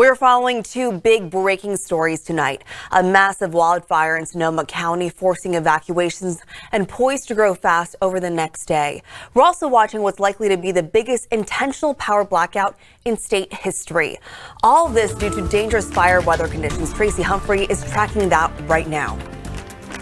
We're following two big breaking stories tonight. A massive wildfire in Sonoma County forcing evacuations and poised to grow fast over the next day. We're also watching what's likely to be the biggest intentional power blackout in state history. All of this due to dangerous fire weather conditions. Tracy Humphrey is tracking that right now.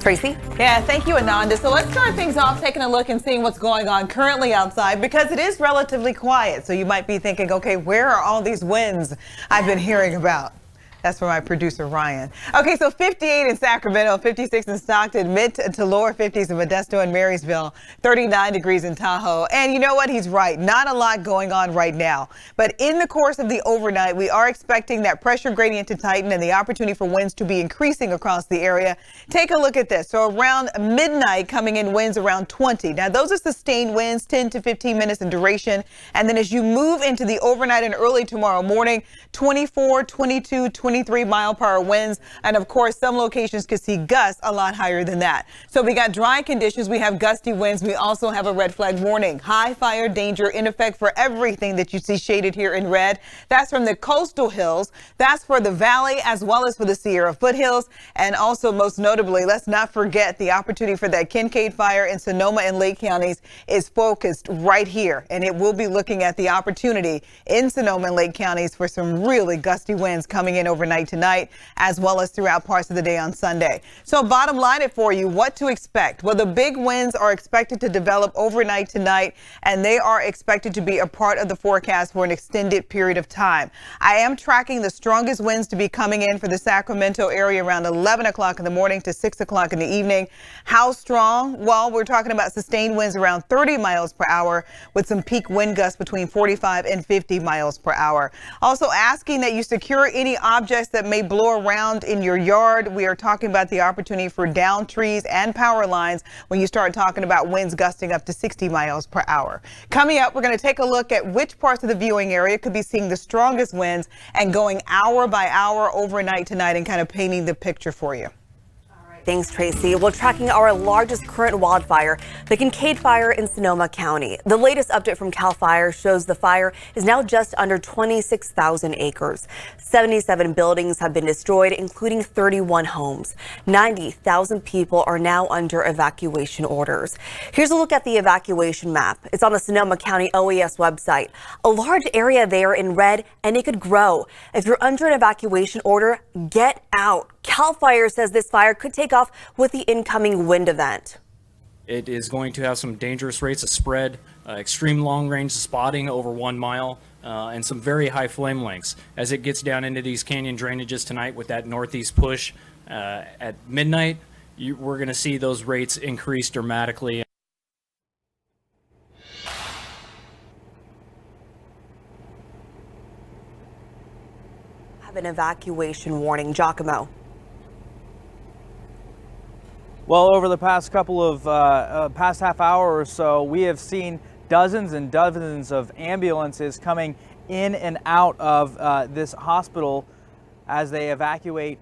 Tracy? Yeah, thank you, Ananda. So let's start things off taking a look and seeing what's going on currently outside, because it is relatively quiet. So you might be thinking, okay, where are all these winds I've been hearing about? That's for my producer, Ryan. Okay, so 58 in Sacramento, 56 in Stockton, mid to lower 50s in Modesto and Marysville, 39 degrees in Tahoe. And you know what? He's right. Not a lot going on right now. But in the course of the overnight, we are expecting that pressure gradient to tighten and the opportunity for winds to be increasing across the area. Take a look at this. So around midnight, coming in winds around 20. Now, those are sustained winds, 10 to 15 minutes in duration. And then as you move into the overnight and early tomorrow morning, 24, 22, 23-mile-per-hour winds. And of course, some locations could see gusts a lot higher than that. So we got dry conditions. We have gusty winds. We also have a red flag warning. High fire danger in effect for everything that you see shaded here in red. That's from the coastal hills. That's for the valley as well as for the Sierra foothills. And also, most notably, let's not forget the opportunity for that Kincade fire in Sonoma and Lake counties is focused right here. And it will be looking at the opportunity in Sonoma and Lake counties for some really gusty winds coming in overnight tonight, as well as throughout parts of the day on Sunday. So bottom line it for you, what to expect? Well, the big winds are expected to develop overnight tonight, and they are expected to be a part of the forecast for an extended period of time. I am tracking the strongest winds to be coming in for the Sacramento area around 11 o'clock in the morning to 6 o'clock in the evening. How strong? Well, we're talking about sustained winds around 30 miles per hour with some peak wind gusts between 45 and 50 miles per hour. Also asking that you secure any objects that may blow around in your yard. We are talking about the opportunity for downed trees and power lines when you start talking about winds gusting up to 60 miles per hour. Coming up, we're going to take a look at which parts of the viewing area could be seeing the strongest winds and going hour by hour overnight tonight and kind of painting the picture for you. Thanks, Tracy. We're tracking our largest current wildfire, the Kincade fire in Sonoma County. The latest update from CAL FIRE shows the fire is now just under 26,000 acres. 77 buildings have been destroyed, including 31 homes. 90,000 people are now under evacuation orders. Here's a look at the evacuation map. It's on the Sonoma County OES website. A large area there in red, and it could grow. If you're under an evacuation order, get out. CAL FIRE says this fire could take off with the incoming wind event. It is going to have some dangerous rates of spread, extreme long-range spotting over 1 mile, and some very high flame lengths. As it gets down into these canyon drainages tonight with that northeast push at midnight, we're going to see those rates increase dramatically. Have an evacuation warning. Giacomo. Well, over the past couple of past half hour or so, we have seen dozens and dozens of ambulances coming in and out of this hospital as they evacuate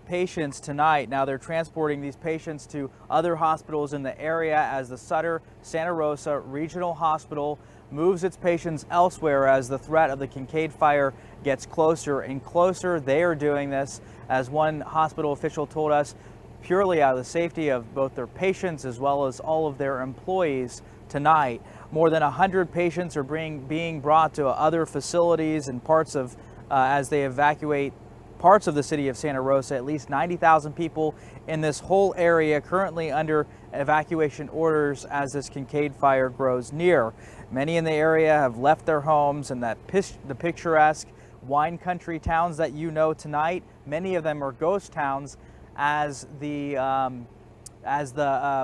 patients tonight. Now they're transporting these patients to other hospitals in the area as the Sutter Santa Rosa Regional Hospital moves its patients elsewhere as the threat of the Kincade fire gets closer and closer. They are doing this, as one hospital official told us, purely out of the safety of both their patients as well as all of their employees tonight. More than 100 patients are being brought to other facilities and parts of, as they evacuate parts of the city of Santa Rosa. At least 90,000 people in this whole area currently under evacuation orders as this Kincade fire grows near. Many in the area have left their homes, and the picturesque wine country towns that you know tonight, many of them are ghost towns as the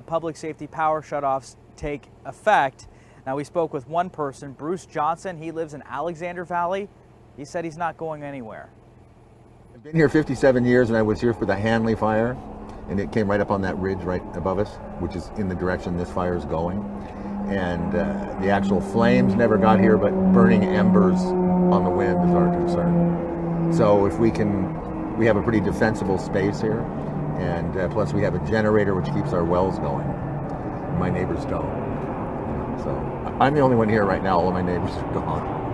public safety power shutoffs take effect. Now, we spoke with one person, Bruce Johnson. He lives in Alexander Valley. He said he's not going anywhere. I've been here 57 years, and I was here for the Hanley fire, and it came right up on that ridge right above us, which is in the direction this fire is going. And the actual flames never got here, but burning embers on the wind is our concern. So if we have a pretty defensible space here, and plus we have a generator which keeps our wells going. My neighbors don't. So I'm the only one here right now. All of my neighbors are gone.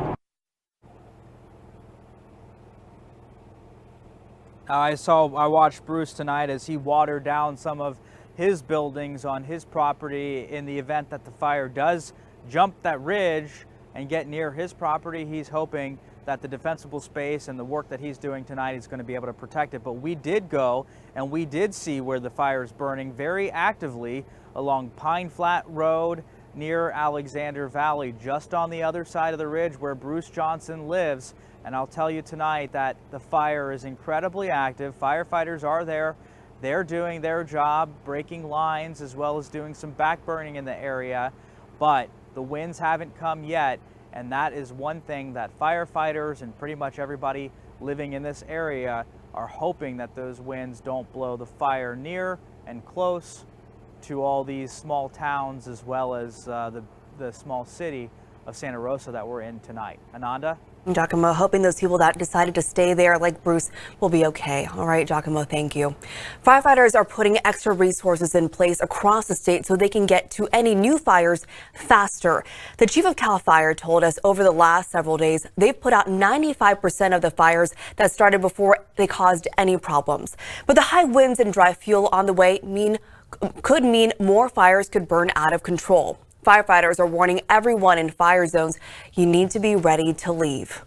I watched Bruce tonight as he watered down some of his buildings on his property in the event that the fire does jump that ridge and get near his property. He's hoping that the defensible space and the work that he's doing tonight is going to be able to protect it. But we did go and we did see where the fire is burning very actively along Pine Flat Road near Alexander Valley, just on the other side of the ridge where Bruce Johnson lives. And I'll tell you tonight that the fire is incredibly active. Firefighters are there. They're doing their job, breaking lines as well as doing some back burning in the area. But the winds haven't come yet. And that is one thing that firefighters and pretty much everybody living in this area are hoping, that those winds don't blow the fire near and close to all these small towns as well as the small city of Santa Rosa that we're in tonight. Ananda? Giacomo, hoping those people that decided to stay there like Bruce will be okay. All right, Giacomo, thank you. Firefighters are putting extra resources in place across the state so they can get to any new fires faster. The chief of CAL FIRE told us over the last several days, they've put out 95% of the fires that started before they caused any problems. But the high winds and dry fuel on the way could mean more fires could burn out of control. Firefighters are warning everyone in fire zones, you need to be ready to leave.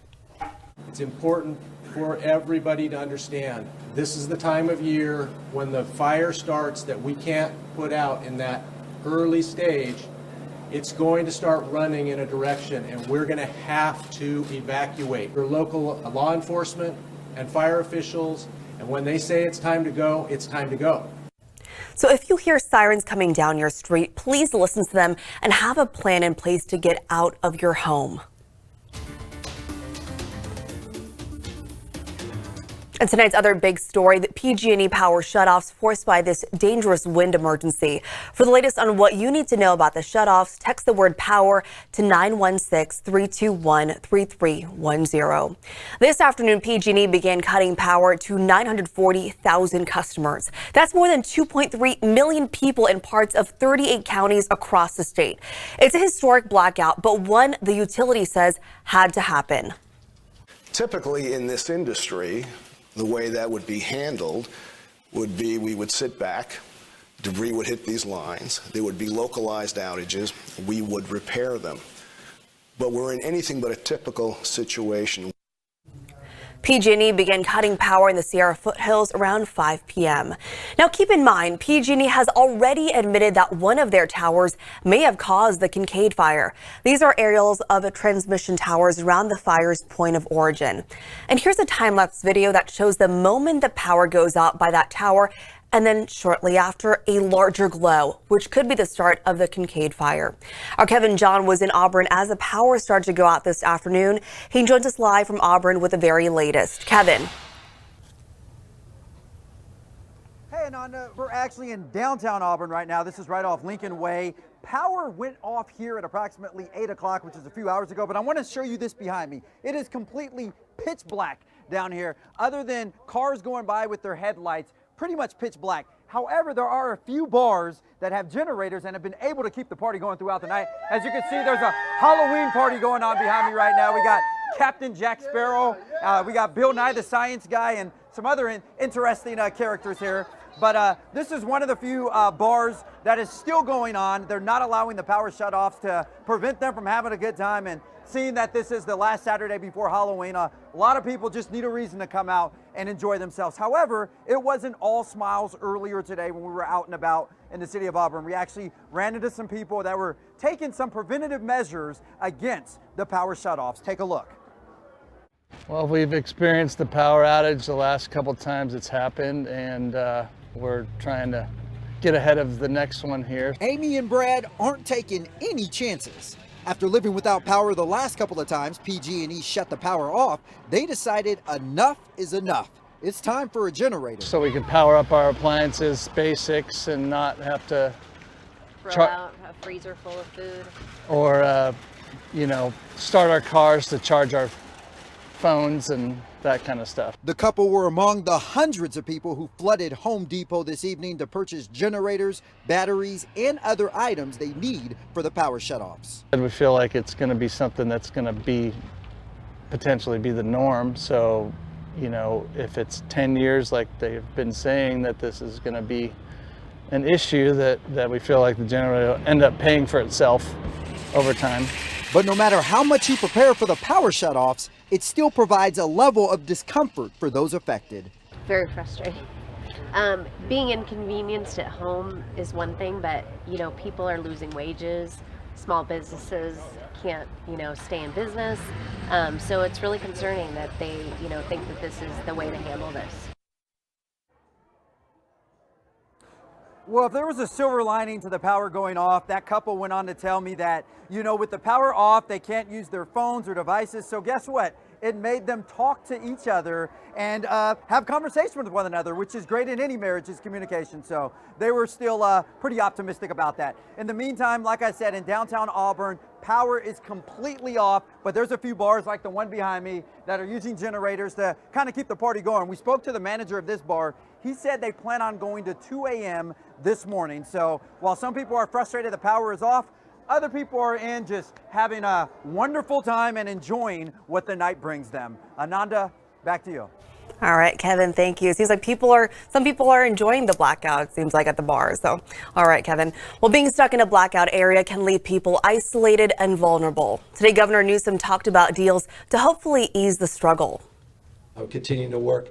It's important for everybody to understand this is the time of year when the fire starts that we can't put out in that early stage. It's going to start running in a direction and we're going to have to evacuate. Your local law enforcement and fire officials, and when they say it's time to go, it's time to go. So if you hear sirens coming down your street, please listen to them and have a plan in place to get out of your home. And tonight's other big story, the PG&E power shutoffs forced by this dangerous wind emergency. For the latest on what you need to know about the shutoffs, text the word power to 916-321-3310. This afternoon, PG&E began cutting power to 940,000 customers. That's more than 2.3 million people in parts of 38 counties across the state. It's a historic blackout, but one the utility says had to happen. Typically in this industry, the way that would be handled would be we would sit back, debris would hit these lines, there would be localized outages, we would repair them. But we're in anything but a typical situation. PG&E began cutting power in the Sierra foothills around 5 p.m. Now keep in mind, PG&E has already admitted that one of their towers may have caused the Kincade fire. These are aerials of transmission towers around the fire's point of origin. And here's a time-lapse video that shows the moment the power goes out by that tower, and then shortly after, a larger glow, which could be the start of the Kincade fire. Our Kevin John was in Auburn as the power started to go out this afternoon. He joins us live from Auburn with the very latest. Kevin. Hey, Ananda, we're actually in downtown Auburn right now. This is right off Lincoln Way. Power went off here at approximately 8 o'clock, which is a few hours ago, but I want to show you this behind me. It is completely pitch black down here, other than cars going by with their headlights. Pretty much pitch black. However, there are a few bars that have generators and have been able to keep the party going throughout the night. As you can see, there's a Halloween party going on behind me right now. We got Captain Jack Sparrow, we got Bill Nye the Science Guy, and some other interesting characters here. But this is one of the few bars that is still going on. They're not allowing the power shutoffs to prevent them from having a good time. And seeing that this is the last Saturday before Halloween, a lot of people just need a reason to come out and enjoy themselves. However, it wasn't all smiles earlier today when we were out and about in the city of Auburn. We actually ran into some people that were taking some preventative measures against the power shutoffs. Take a look. Well, we've experienced the power outage the last couple times it's happened, and we're trying to get ahead of the next one here. Amy and Brad aren't taking any chances. After living without power the last couple of times PG&E shut the power off, they decided enough is enough. It's time for a generator. So we can power up our appliances, basics, and not have to throw out a freezer full of food. Or, you know, start our cars to charge our phones and that kind of stuff. The couple were among the hundreds of people who flooded Home Depot this evening to purchase generators, batteries, and other items they need for the power shutoffs. And we feel like it's going to be something that's going to be potentially be the norm. So you know, if it's 10 years like they've been saying that this is going to be an issue, that we feel like the generator will end up paying for itself over time. But no matter how much you prepare for the power shutoffs, it still provides a level of discomfort for those affected. Very frustrating. Being inconvenienced at home is one thing, but you know, people are losing wages. Small businesses can't, you know, stay in business. So it's really concerning that they, you know, think that this is the way to handle this. Well, if there was a silver lining to the power going off, that couple went on to tell me that, you know, with the power off, they can't use their phones or devices. So guess what? It made them talk to each other and have conversation with one another, which is great in any marriage, is communication. So they were still pretty optimistic about that. In the meantime, like I said, in downtown Auburn, power is completely off, but there's a few bars like the one behind me that are using generators to kind of keep the party going. We spoke to the manager of this bar. He said they plan on going to 2 a.m. this morning. So while some people are frustrated the power is off, other people are in just having a wonderful time and enjoying what the night brings them. Ananda, back to you. All right, Kevin, thank you. Seems like some people are enjoying the blackout, it seems like, at the bars. So, all right, Kevin. Well, being stuck in a blackout area can leave people isolated and vulnerable. Today, Governor Newsom talked about deals to hopefully ease the struggle. I'm continuing to work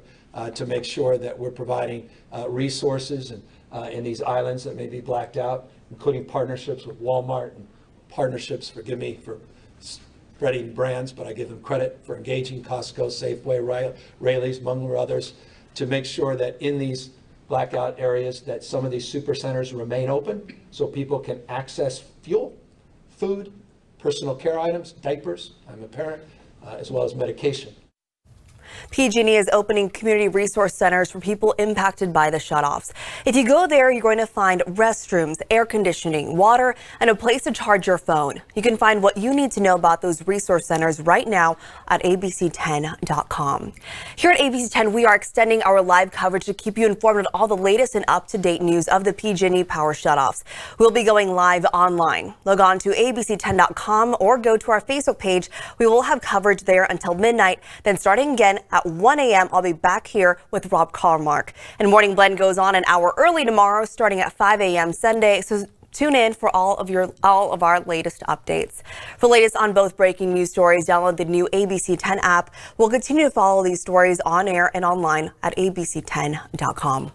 to make sure that we're providing resources in these islands that may be blacked out, including partnerships with Walmart and partnerships, forgive me for spreading brands, but I give them credit for engaging Costco, Safeway, Raley's, among others, to make sure that in these blackout areas that some of these super centers remain open so people can access fuel, food, personal care items, diapers, I'm a parent, as well as medication. PG&E is opening community resource centers for people impacted by the shutoffs. If you go there, you're going to find restrooms, air conditioning, water, and a place to charge your phone. You can find what you need to know about those resource centers right now at abc10.com. Here at ABC 10, we are extending our live coverage to keep you informed of all the latest and up-to-date news of the PG&E power shutoffs. We'll be going live online. Log on to abc10.com or go to our Facebook page. We will have coverage there until midnight, then starting again at 1 a.m. I'll be back here with Rob Carmark. And Morning Blend goes on an hour early tomorrow, starting at 5 a.m. Sunday. So tune in for all of our latest updates. For latest on both breaking news stories, download the new ABC 10 app. We'll continue to follow these stories on air and online at abc10.com.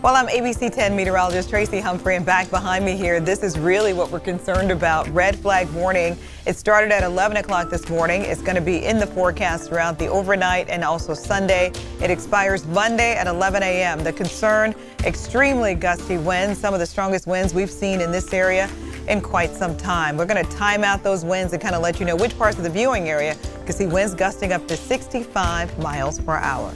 Well, I'm ABC 10 meteorologist Tracy Humphrey, and back behind me here, this is really what we're concerned about. Red flag warning. It started at 11 o'clock this morning. It's going to be in the forecast throughout the overnight and also Sunday. It expires Monday at 11 a.m. The concern, extremely gusty winds, some of the strongest winds we've seen in this area in quite some time. We're going to time out those winds and kind of let you know which parts of the viewing area can see winds gusting up to 65 miles per hour.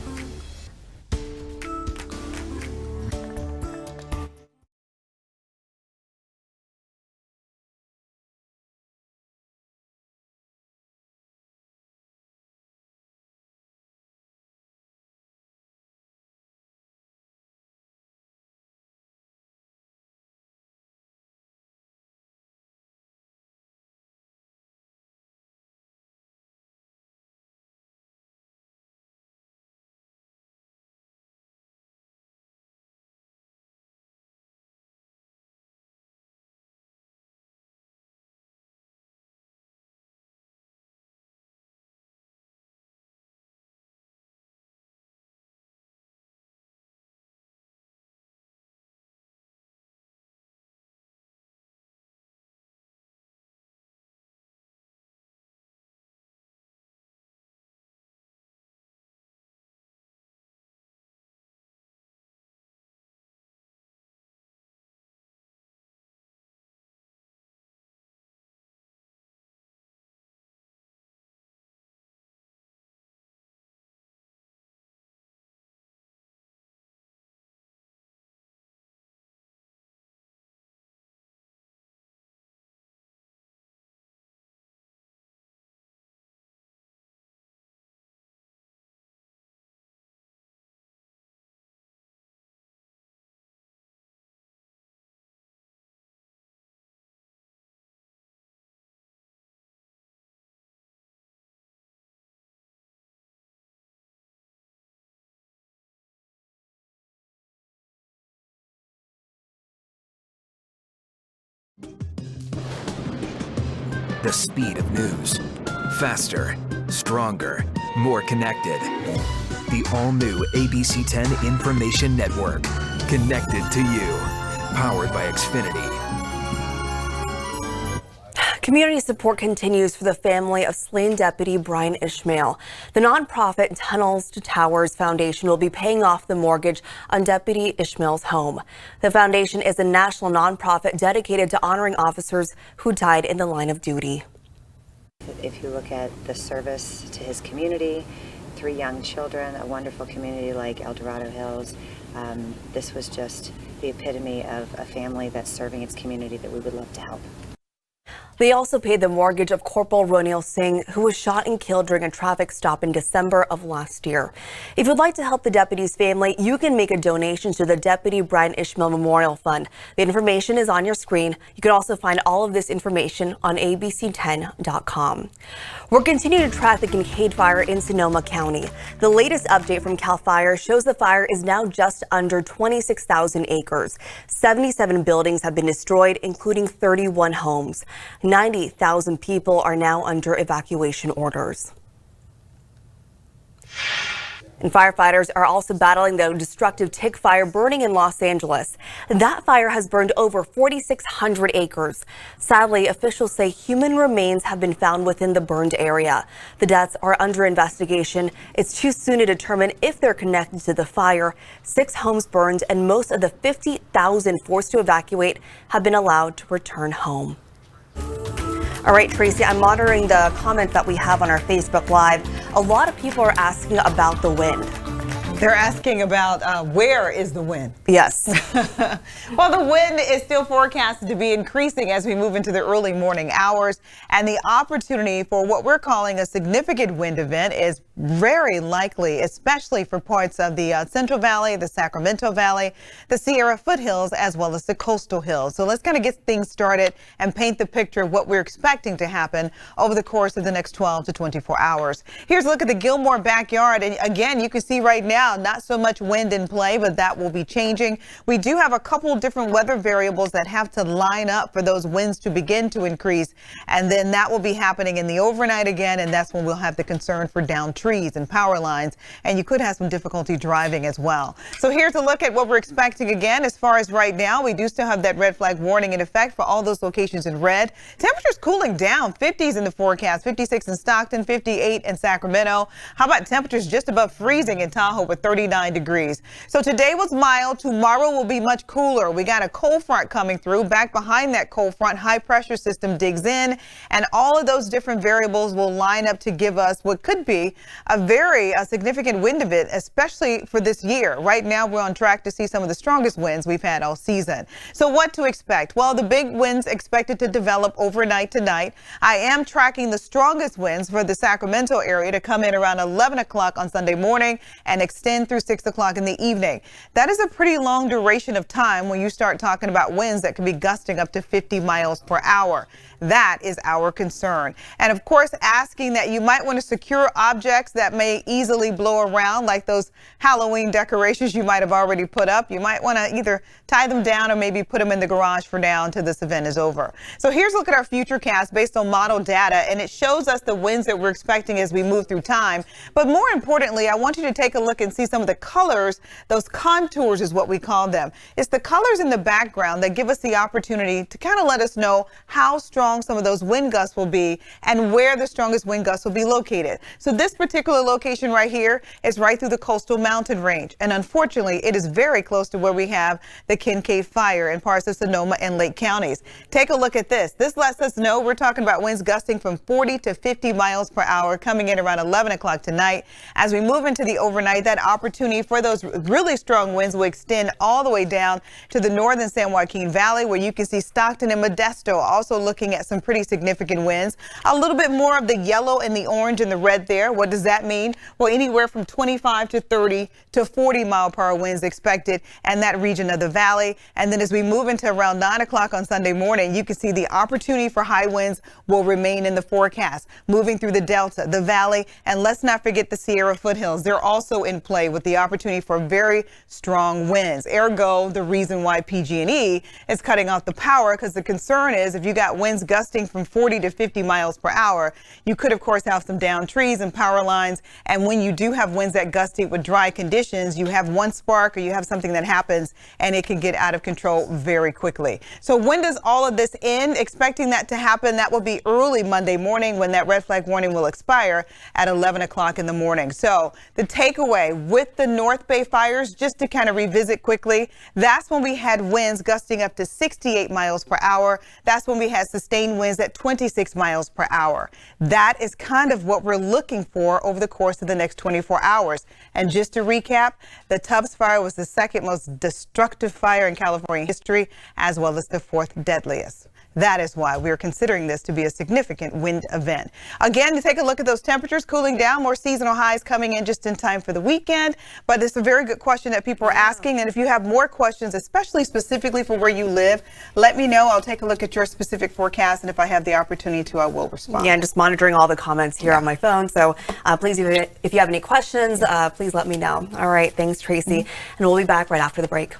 the speed of news. Faster, stronger, more connected. The all-new ABC 10 Information Network. Connected to you. Powered by Xfinity. Community support continues for the family of slain Deputy Brian Ishmael. The nonprofit Tunnels to Towers Foundation will be paying off the mortgage on Deputy Ishmael's home. The foundation is a national nonprofit dedicated to honoring officers who died in the line of duty. If you look at the service to his community, 3 young children, a wonderful community like El Dorado Hills, this was just the epitome of a family that's serving its community that we would love to help. They also paid the mortgage of Corporal Ronil Singh, who was shot and killed during a traffic stop in December of last year. If you'd like to help the deputy's family, you can make a donation to the Deputy Brian Ishmael Memorial Fund. The information is on your screen. You can also find all of this information on abc10.com. We're continuing to track the Kincade fire in Sonoma County. The latest update from CAL FIRE shows the fire is now just under 26,000 acres. 77 buildings have been destroyed, including 31 homes. 90,000 people are now under evacuation orders. And firefighters are also battling the destructive tick fire burning in Los Angeles. That fire has burned over 4,600 acres. Sadly, officials say human remains have been found within the burned area. The deaths are under investigation. It's too soon to determine if they're connected to the fire. 6 homes burned, and most of the 50,000 forced to evacuate have been allowed to return home. All right, Tracy, I'm monitoring the comments that we have on our Facebook Live. A lot of people are asking about the wind. They're asking about where is the wind? Yes. Well, the wind is still forecasted to be increasing as we move into the early morning hours, and the opportunity for what we're calling a significant wind event is very likely, especially for parts of the Central Valley, the Sacramento Valley, the Sierra foothills, as well as the coastal hills. So let's kind of get things started and paint the picture of what we're expecting to happen over the course of the next 12 to 24 hours. Here's a look at the Gilmore backyard. And again, you can see right now, not so much wind in play, but that will be changing. We do have a couple different weather variables that have to line up for those winds to begin to increase. And then that will be happening in the overnight again. And that's when we'll have the concern for downed trees and power lines. And you could have some difficulty driving as well. So here's a look at what we're expecting again. As far as right now, we do still have that red flag warning in effect for all those locations in red. Temperatures cooling down, 50s in the forecast, 56 in Stockton, 58 in Sacramento. How about temperatures just above freezing in Tahoe with 39 degrees. So today was mild. Tomorrow will be much cooler. We got a cold front coming through. Back behind that cold front, high pressure system digs in, and all of those different variables will line up to give us what could be a very significant wind event, especially for this year. Right now, we're on track to see some of the strongest winds we've had all season. So what to expect? Well, the big winds expected to develop overnight tonight. I am tracking the strongest winds for the Sacramento area to come in around 11 o'clock on Sunday morning and extend through 6 o'clock in the evening. That is a pretty long duration of time when you start talking about winds that can be gusting up to 50 miles per hour. That is our concern. And of course, asking that you might want to secure objects that may easily blow around, like those Halloween decorations you might have already put up. You might want to either tie them down or maybe put them in the garage for now until this event is over. So here's a look at our futurecast based on model data, and it shows us the winds that we're expecting as we move through time. But more importantly, I want you to take a look and see some of the colors. Those contours is what we call them. It's the colors in the background that give us the opportunity to kind of let us know how strong some of those wind gusts will be and where the strongest wind gusts will be located. So this particular location right here is right through the coastal mountain range. And unfortunately, it is very close to where we have the Kincade fire in parts of Sonoma and Lake counties. Take a look at this. This lets us know we're talking about winds gusting from 40 to 50 miles per hour coming in around 11 o'clock tonight. As we move into the overnight, that opportunity for those really strong winds will extend all the way down to the northern San Joaquin Valley, where you can see Stockton and Modesto also looking at some pretty significant winds. A little bit more of the yellow and the orange and the red there. What does that mean? Well, anywhere from 25 to 30 to 40 mile per hour winds expected in that region of the valley. And then as we move into around 9 o'clock on Sunday morning, you can see the opportunity for high winds will remain in the forecast, moving through the Delta, the valley, and let's not forget the Sierra foothills. They're also in place. play with the opportunity for very strong winds. Ergo, the reason why PG&E is cutting off the power, because the concern is if you got winds gusting from 40 to 50 miles per hour, you could, of course, have some downed trees and power lines. And when you do have winds that gusty with dry conditions, you have one spark or you have something that happens and it can get out of control very quickly. So when does all of this end? Expecting that to happen, that will be early Monday morning when that red flag warning will expire at 11 o'clock in the morning. So the takeaway with the North Bay fires, just to kind of revisit quickly, that's when we had winds gusting up to 68 miles per hour. That's when we had sustained winds at 26 miles per hour. That is kind of what we're looking for over the course of the next 24 hours. And just to recap, the Tubbs fire was the second most destructive fire in California history, as well as the fourth deadliest. That is why we're considering this to be a significant wind event. Again, to take a look at those temperatures cooling down, more seasonal highs coming in just in time for the weekend. But it's a very good question that people are asking. And if you have more questions, especially specifically for where you live, let me know. I'll take a look at your specific forecast. And if I have the opportunity to, I will respond. Yeah, and just monitoring all the comments here on my phone. So please, if you have any questions, please let me know. All right. Thanks, Tracy. And we'll be back right after the break.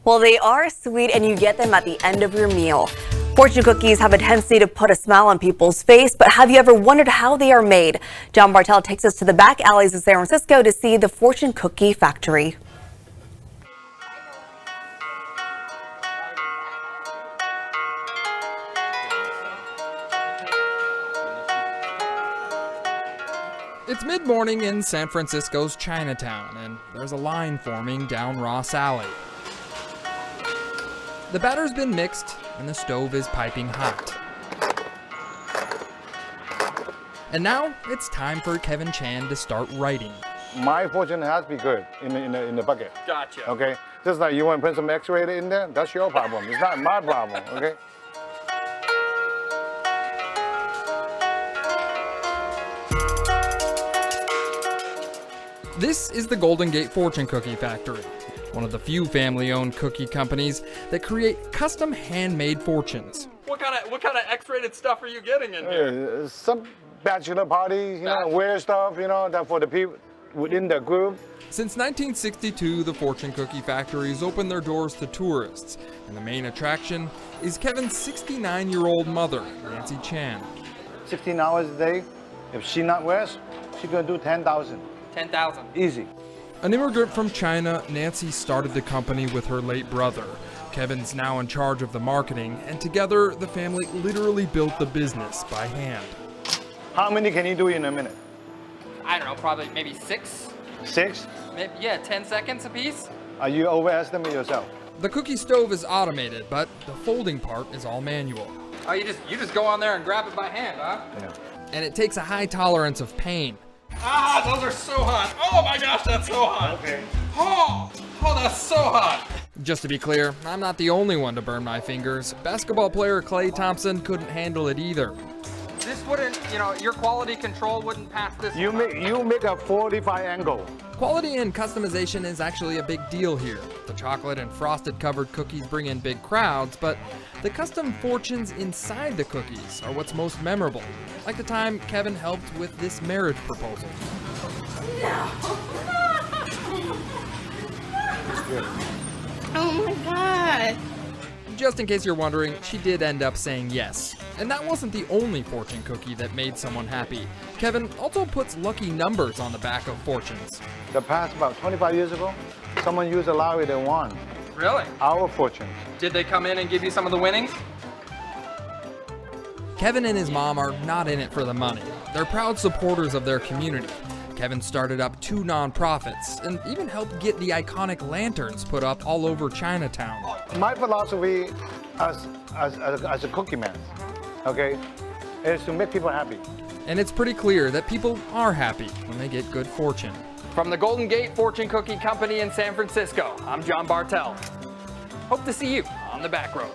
Well, they are sweet and you get them at the end of your meal. Fortune cookies have a tendency to put a smile on people's face, but have you ever wondered how they are made? John Bartel takes us to the back alleys of San Francisco to see the Fortune Cookie Factory. It's mid-morning in San Francisco's Chinatown, and there's a line forming down Ross Alley. The batter's been mixed, and the stove is piping hot. And now it's time for Kevin Chan to start writing. My fortune has to be good in the bucket. Gotcha. Okay, Just like you want to put some X-ray in there, that's your problem. It's not my problem, okay? This is the Golden Gate Fortune Cookie Factory, one of the few family-owned cookie companies that create custom handmade fortunes. What kind of X-rated stuff are you getting in here? Some bachelor parties, weird stuff, that for the people within the group. Since 1962, the Fortune Cookie Factories opened their doors to tourists, and the main attraction is Kevin's 69-year-old mother, Nancy Chan. 16 hours a day. If she not rest, she gonna do 10,000. 10,000. Easy. An immigrant from China, Nancy started the company with her late brother. Kevin's now in charge of the marketing, and together the family literally built the business by hand. How many can you do in a minute? I don't know, probably maybe 6. 6? Maybe, yeah, 10 seconds a piece. Are you overestimate yourself? The cookie stove is automated, but the folding part is all manual. Oh, you just go on there and grab it by hand, huh? Yeah. And it takes a high tolerance of pain. Ah, those are so hot. Oh my gosh, that's so hot. Okay. Oh, that's so hot. Just to be clear, I'm not the only one to burn my fingers. Basketball player Klay Thompson couldn't handle it either. This wouldn't, your quality control wouldn't pass this. You make a 45 angle. Quality and customization is actually a big deal here. The chocolate and frosted covered cookies bring in big crowds, but the custom fortunes inside the cookies are what's most memorable. Like the time Kevin helped with this marriage proposal. Oh my God. Just in case you're wondering, she did end up saying yes. And that wasn't the only fortune cookie that made someone happy. Kevin also puts lucky numbers on the back of fortunes. The past about 25 years ago, someone used a lottery they won. Really? Our fortune. Did they come in and give you some of the winnings? Kevin and his mom are not in it for the money. They're proud supporters of their community. Kevin started up 2 nonprofits and even helped get the iconic lanterns put up all over Chinatown. My philosophy as a cookie man, okay, is to make people happy. And it's pretty clear that people are happy when they get good fortune. From the Golden Gate Fortune Cookie Company in San Francisco, I'm John Bartel. Hope to see you on the back road.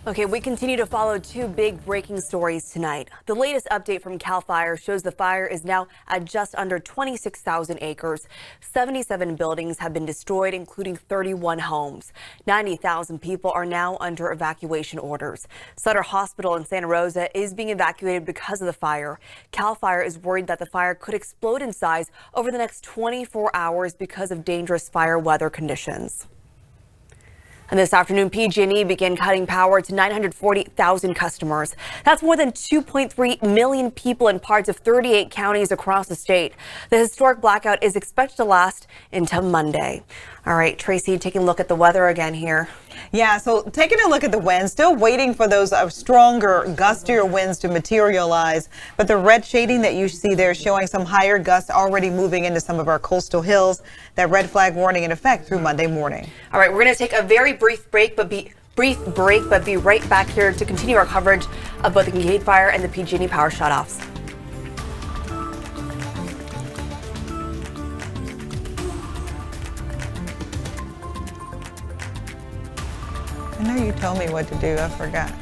Okay, we continue to follow two big breaking stories tonight. The latest update from CAL FIRE shows the fire is now at just under 26,000 acres. 77 buildings have been destroyed, including 31 homes. 90,000 people are now under evacuation orders. Sutter Hospital in Santa Rosa is being evacuated because of the fire. CAL FIRE is worried that the fire could explode in size over the next 24 hours because of dangerous fire weather conditions. And this afternoon, PG&E began cutting power to 940,000 customers. That's more than 2.3 million people in parts of 38 counties across the state. The historic blackout is expected to last until Monday. All right, Tracy, taking a look at the weather again here. Yeah, so taking a look at the winds, still waiting for those stronger, gustier winds to materialize. But the red shading that you see there showing some higher gusts already moving into some of our coastal hills. That red flag warning in effect through Monday morning. All right, we're going to take a very brief break, but be right back here to continue our coverage of both the Kincade fire and the PG&E power shutoffs. I know you told me what to do, I forgot.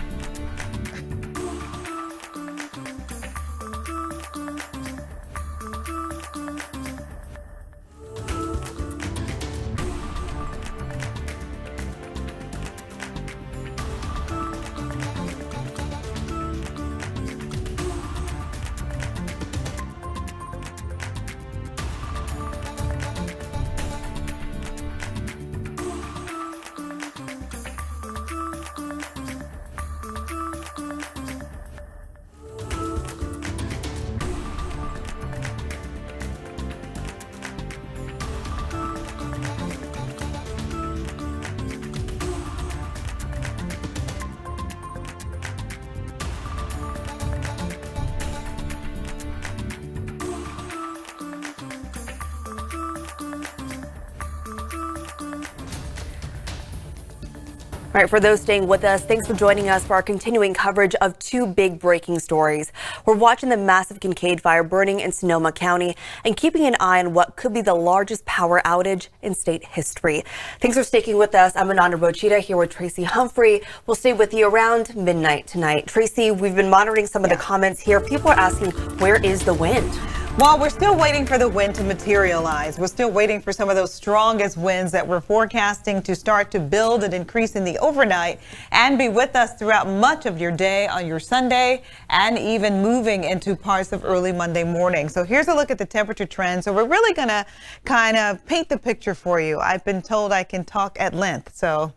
All right, for those staying with us, thanks for joining us for our continuing coverage of two big breaking stories. We're watching the massive Kincade fire burning in Sonoma County and keeping an eye on what could be the largest power outage in state history. Thanks for sticking with us. I'm Ananda Bochita here with Tracy Humphrey. We'll stay with you around midnight tonight. Tracy, we've been monitoring some of the comments here. People are asking, where is the wind? Well, we're still waiting for the wind to materialize. We're still waiting for some of those strongest winds that we're forecasting to start to build and increase in the overnight and be with us throughout much of your day on your Sunday and even moving into parts of early Monday morning. So here's a look at the temperature trend. So we're really going to kind of paint the picture for you. I've been told I can talk at length, so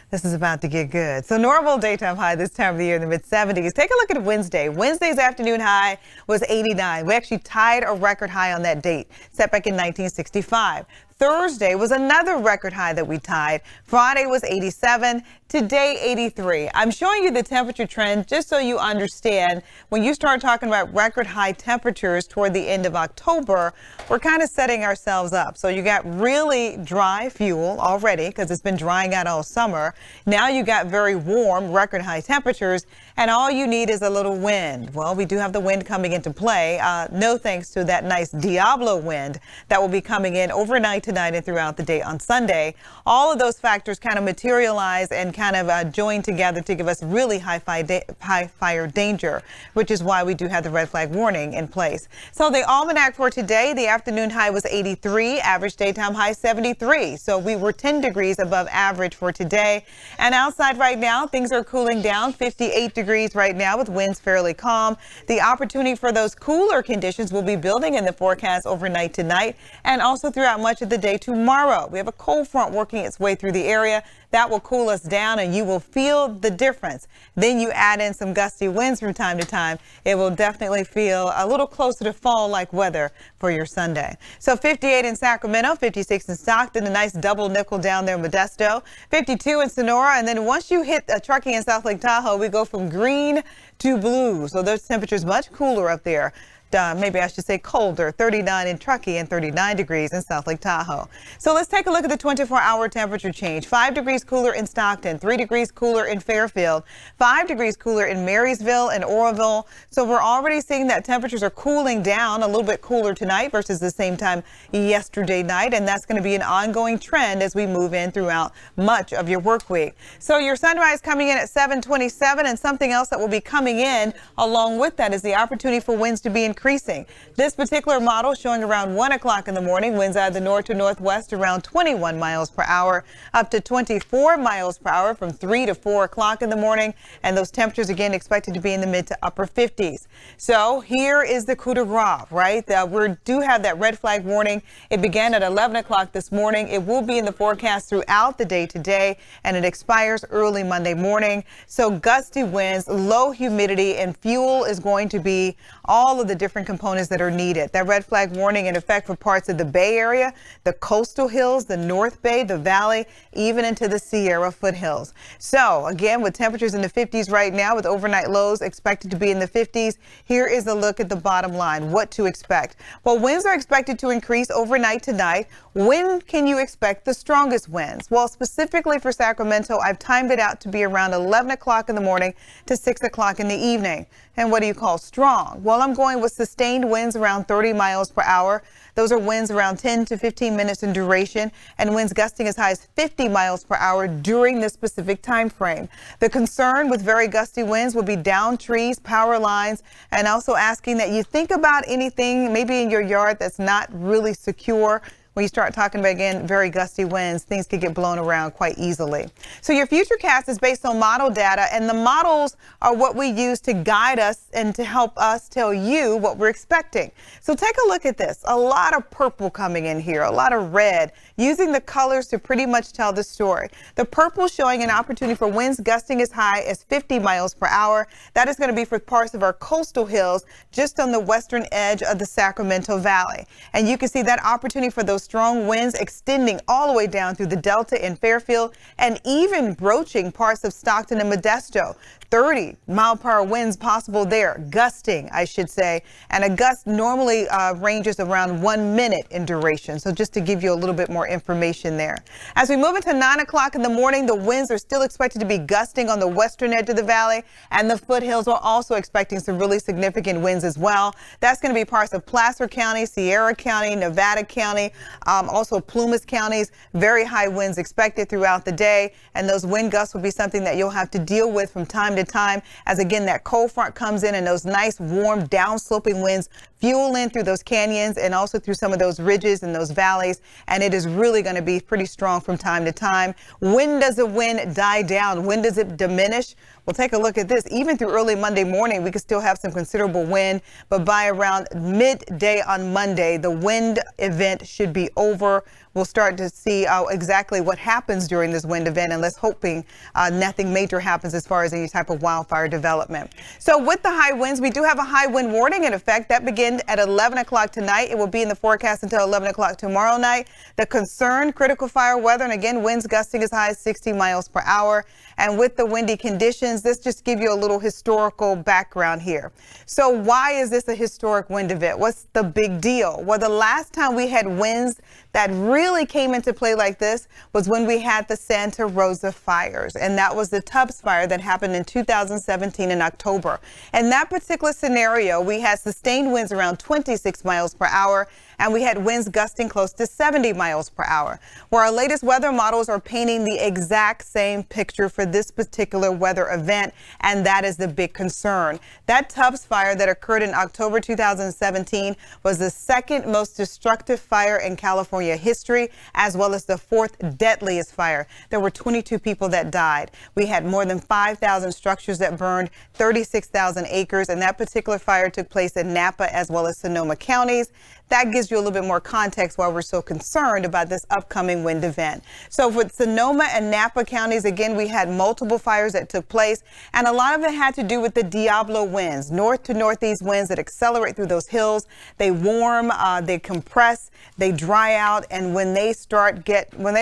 this is about to get good. So normal daytime high this time of the year in the mid-70s. Take a look at Wednesday. Wednesday's afternoon high was 89. We actually tied a record high on that date, set back in 1965. Thursday was another record high that we tied. Friday was 87. Today, 83. I'm showing you the temperature trend just so you understand when you start talking about record high temperatures toward the end of October, we're kind of setting ourselves up. So you got really dry fuel already because it's been drying out all summer. Now you got very warm record high temperatures and all you need is a little wind. Well, we do have the wind coming into play. No thanks to that nice Diablo wind that will be coming in overnight tonight and throughout the day on Sunday. All of those factors kind of materialize and kind of join together to give us really high fire danger, which is why we do have the red flag warning in place. So the almanac for today, the afternoon high was 83, average daytime high 73. So we were 10 degrees above average for today. And outside right now, things are cooling down, 58 degrees right now with winds fairly calm. The opportunity for those cooler conditions will be building in the forecast overnight tonight and also throughout much of the day tomorrow. We have a cold front working its way through the area. That will cool us down and you will feel the difference. Then you add in some gusty winds from time to time. It will definitely feel a little closer to fall-like weather for your Sunday. So 58 in Sacramento, 56 in Stockton, a nice double nickel down there in Modesto, 52 in Sonora. And then once you hit Truckee and South Lake Tahoe, we go from green to blue. So those temperatures much cooler up there. Maybe I should say colder, 39 in Truckee and 39 degrees in South Lake Tahoe. So let's take a look at the 24-hour temperature change. 5 degrees cooler in Stockton, 3 degrees cooler in Fairfield, 5 degrees cooler in Marysville and Oroville. So we're already seeing that temperatures are cooling down, a little bit cooler tonight versus the same time yesterday night. And that's going to be an ongoing trend as we move in throughout much of your work week. So your sunrise coming in at 7:27, and something else that will be coming in along with that is the opportunity for winds to be increasing. This particular model showing around 1 o'clock in the morning, winds out of the north to northwest around 21 miles per hour, up to 24 miles per hour from 3 to 4 o'clock in the morning. And those temperatures again expected to be in the mid to upper 50s. So here is the coup de grace, right? We do have that red flag warning. It began at 11 o'clock this morning. It will be in the forecast throughout the day today, and it expires early Monday morning. So gusty winds, low humidity, and fuel is going to be all of the different components that are needed. That red flag warning in effect for parts of the Bay Area, the coastal hills, the North Bay, the Valley, even into the Sierra foothills. So again, with temperatures in the 50s right now, with overnight lows expected to be in the 50s, here is a look at the bottom line, what to expect. Well, winds are expected to increase overnight tonight. When can you expect the strongest winds? Well, specifically for Sacramento, I've timed it out to be around 11 o'clock in the morning to 6 o'clock in the evening. And what do you call strong? Well, I'm going with sustained winds around 30 miles per hour. Those are winds around 10 to 15 minutes in duration, and winds gusting as high as 50 miles per hour during this specific time frame. The concern with very gusty winds will be down trees, power lines, and also asking that you think about anything maybe in your yard that's not really secure. When you start talking about, again, very gusty winds, things could get blown around quite easily. So your futurecast is based on model data, and the models are what we use to guide us and to help us tell you what we're expecting. So take a look at this. A lot of purple coming in here, a lot of red, using the colors to pretty much tell the story. The purple showing an opportunity for winds gusting as high as 50 miles per hour. That is going to be for parts of our coastal hills just on the western edge of the Sacramento Valley. And you can see that opportunity for those strong winds extending all the way down through the Delta in Fairfield and even broaching parts of Stockton and Modesto. 30-mile-per-hour winds possible there, gusting, I should say. And a gust normally ranges around 1 minute in duration. So just to give you a little bit more information there. As we move into 9 o'clock in the morning, the winds are still expected to be gusting on the western edge of the valley, and the foothills are also expecting some really significant winds as well. That's going to be parts of Placer County, Sierra County, Nevada County, also Plumas counties. Very high winds expected throughout the day, and those wind gusts will be something that you'll have to deal with from time to time as again that cold front comes in and those nice warm downsloping winds fuel in through those canyons and also through some of those ridges and those valleys, and it is really going to be pretty strong from time to time. When does the wind die down? When does it diminish? We'll take a look at this. Even through early Monday morning, we could still have some considerable wind, but by around midday on Monday, the wind event should be over. We'll start to see exactly what happens during this wind event, and let's hoping nothing major happens as far as any type of wildfire development. So with the high winds, we do have a high wind warning in effect. That begins at 11 o'clock tonight. It will be in the forecast until 11 o'clock tomorrow night. The concern, critical fire weather, and again, winds gusting as high as 60 miles per hour. And with the windy conditions, this just give you a little historical background here. So why is this a historic wind event? What's the big deal? Well, the last time we had winds that really came into play like this was when we had the Santa Rosa fires, and that was the Tubbs fire that happened in 2017 in October. In that particular scenario, we had sustained winds around 26 miles per hour, and we had winds gusting close to 70 miles per hour, where our latest weather models are painting the exact same picture for this particular weather event, and that is the big concern. That Tubbs fire that occurred in October 2017 was the second most destructive fire in California history, as well as the fourth deadliest fire. There were 22 people that died. We had more than 5,000 structures that burned, 36,000 acres, and that particular fire took place in Napa as well as Sonoma counties. That gives you a little bit more context why we're so concerned about this upcoming wind event. So with Sonoma and Napa counties, again, we had multiple fires that took place, and a lot of it had to do with the Diablo winds, north to northeast winds that accelerate through those hills. They warm, they compress, they dry out. out, and when they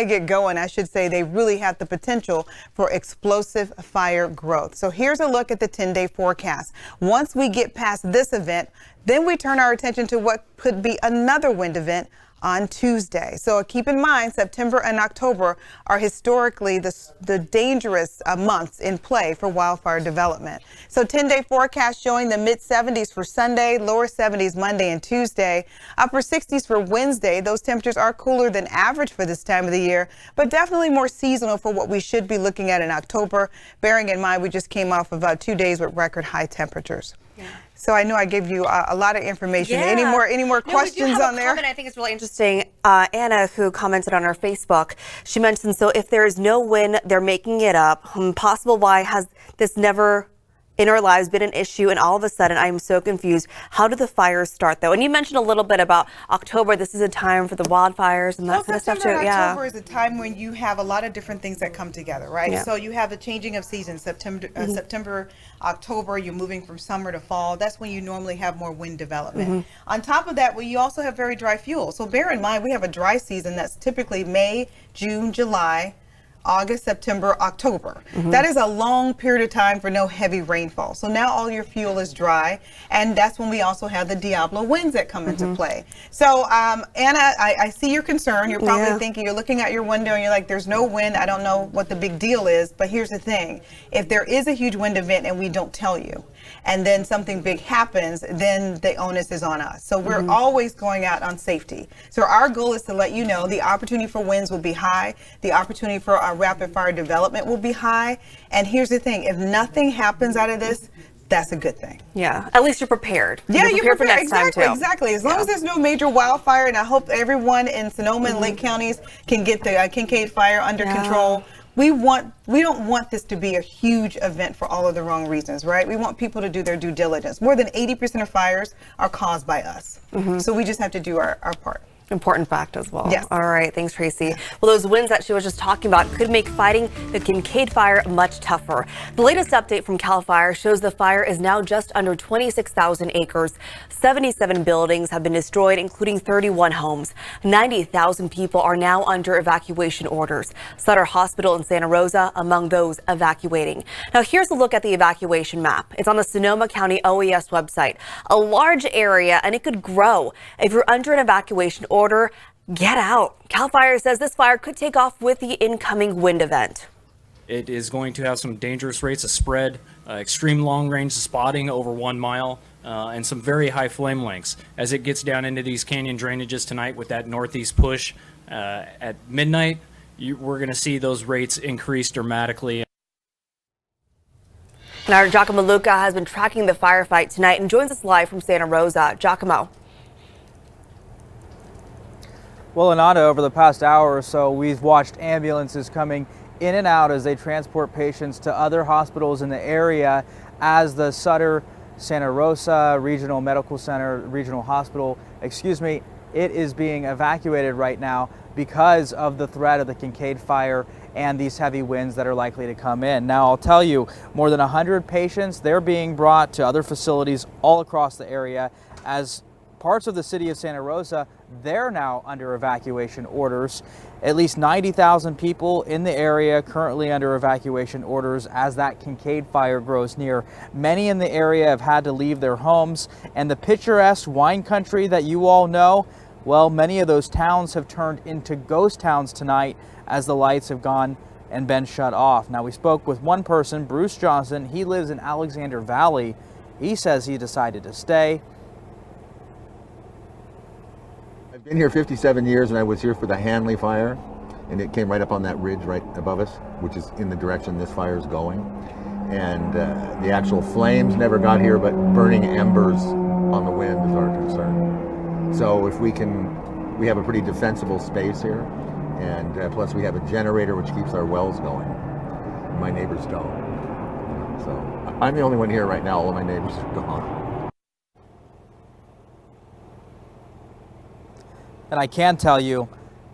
get going, I should say, they really have the potential for explosive fire growth. So here's a look at the 10-day forecast. Once we get past this event, then we turn our attention to what could be another wind event on Tuesday. So keep in mind, September and October are historically the dangerous months in play for wildfire development. So 10-day forecast showing the mid-70s for Sunday, lower 70s Monday and Tuesday, upper 60s for Wednesday. Those temperatures are cooler than average for this time of the year, but definitely more seasonal for what we should be looking at in October, bearing in mind we just came off of 2 days with record high temperatures. Yeah. So I know I gave you a lot of information. Yeah. Any more questions on there? I think it's really interesting. Anna, who commented on our Facebook, she mentioned, so if there is no wind, they're making it up. Possible why has this never in our lives been an issue, and all of a sudden I am so confused. How do the fires start though? And you mentioned a little bit about October. This is a time for the wildfires and that kind of stuff too. September and October is a time when you have a lot of different things that come together, right? Yeah. So you have the changing of seasons. September, October, you're moving from summer to fall. That's when you normally have more wind development. On top of that, well, you also have very dry fuel. So bear in mind, we have a dry season that's typically May, June, July, August, September, October. That is a long period of time for no heavy rainfall. So now all your fuel is dry, and that's when we also have the Diablo winds that come into play. So Anna, I see your concern. You're probably thinking, you're looking at your window and you're like, there's no wind. I don't know what the big deal is. But here's the thing. If there is a huge wind event and we don't tell you, and then something big happens, then the onus is on us. So we're always going out on safety. So our goal is to let you know the opportunity for winds will be high. The opportunity for our rapid fire development will be high. And here's the thing, if nothing happens out of this, that's a good thing. Yeah, at least you're prepared. Yeah, you're prepared for next time too. Exactly. As long as there's no major wildfire, and I hope everyone in Sonoma and Lake counties can get the Kincade fire under control. We don't want this to be a huge event for all of the wrong reasons, right? We want people to do their due diligence. More than 80% of fires are caused by us. So we just have to do our part. Important fact as well. Yes. All right. Thanks, Tracy. Well, those winds that she was just talking about could make fighting the Kincade fire much tougher. The latest update from CAL FIRE shows the fire is now just under 26,000 acres. 77 buildings have been destroyed, including 31 homes. 90,000 people are now under evacuation orders. Sutter Hospital in Santa Rosa among those evacuating. Now, here's a look at the evacuation map. It's on the Sonoma County OES website. A large area, and it could grow. If you're under an evacuation order, get out. CAL FIRE says this fire could take off with the incoming wind event. It is going to have some dangerous rates of spread, extreme long-range spotting over 1 mile, and some very high flame lengths. As it gets down into these canyon drainages tonight with that northeast push at midnight, we're going to see those rates increase dramatically. And our Giacomo Luca has been tracking the firefight tonight and joins us live from Santa Rosa. Giacomo. Well, Ananda, over the past hour or so, we've watched ambulances coming in and out as they transport patients to other hospitals in the area as the Sutter Santa Rosa Regional Medical Center, Regional Hospital, it is being evacuated right now because of the threat of the Kincade fire and these heavy winds that are likely to come in. Now, I'll tell you, more than 100 patients, they're being brought to other facilities all across the area as parts of the city of Santa Rosa, they're now under evacuation orders. At least 90,000 people in the area currently under evacuation orders as that Kincade fire grows near. Many in the area have had to leave their homes, and the picturesque wine country that you all know, well, many of those towns have turned into ghost towns tonight as the lights have gone and been shut off. Now, we spoke with one person, Bruce Johnson. He lives in Alexander Valley. He says he decided to stay. I've been here 57 years, and I was here for the Hanley fire, and it came right up on that ridge right above us, which is in the direction this fire is going. And the actual flames never got here, but burning embers on the wind is our concern. So if we have a pretty defensible space here, and plus we have a generator which keeps our wells going. My neighbors don't. So I'm the only one here right now. All of my neighbors are gone. And I can tell you,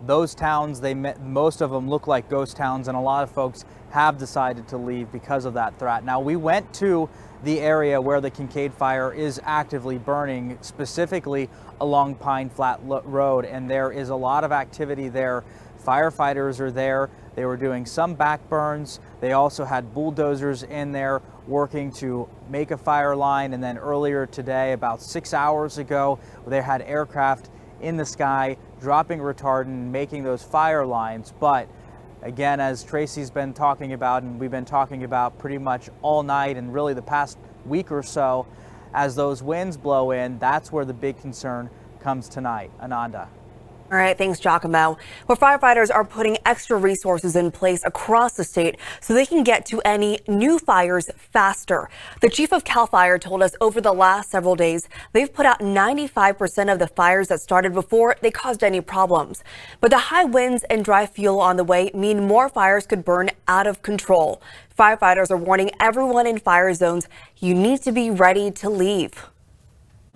those towns, most of them look like ghost towns, and a lot of folks have decided to leave because of that threat. Now, we went to the area where the Kincade fire is actively burning, specifically along Pine Flat Road, and there is a lot of activity there. Firefighters are there. They were doing some back burns. They also had bulldozers in there working to make a fire line. And then earlier today, about 6 hours ago, they had aircraft in the sky dropping retardant, making those fire lines. But again, as Tracy's been talking about, and we've been talking about pretty much all night and really the past week or so, as those winds blow in, that's where the big concern comes tonight. Ananda. All right, thanks, Giacomo. Well, firefighters are putting extra resources in place across the state so they can get to any new fires faster. The chief of CAL FIRE told us over the last several days, they've put out 95% of the fires that started before they caused any problems. But the high winds and dry fuel on the way mean more fires could burn out of control. Firefighters are warning everyone in fire zones, you need to be ready to leave.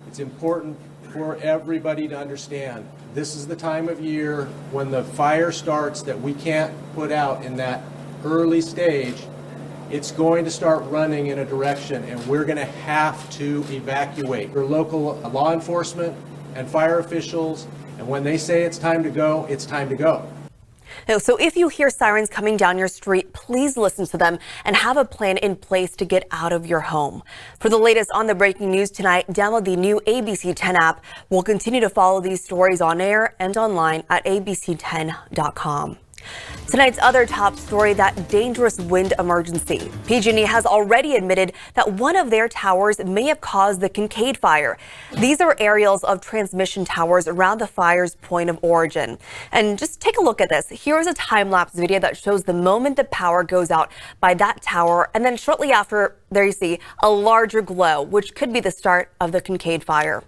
It's important for everybody to understand this is the time of year when the fire starts that we can't put out in that early stage. It's going to start running in a direction, and we're going to have to evacuate. For local law enforcement and fire officials, and when they say it's time to go, it's time to go. So if you hear sirens coming down your street, please listen to them and have a plan in place to get out of your home. For the latest on the breaking news tonight, download the new ABC 10 app. We'll continue to follow these stories on air and online at abc10.com. Tonight's other top story, that dangerous wind emergency. PG&E has already admitted that one of their towers may have caused the Kincade fire. These are aerials of transmission towers around the fire's point of origin. And just take a look at this. Here is a time-lapse video that shows the moment the power goes out by that tower, and then shortly after, there you see a larger glow, which could be the start of the Kincade fire.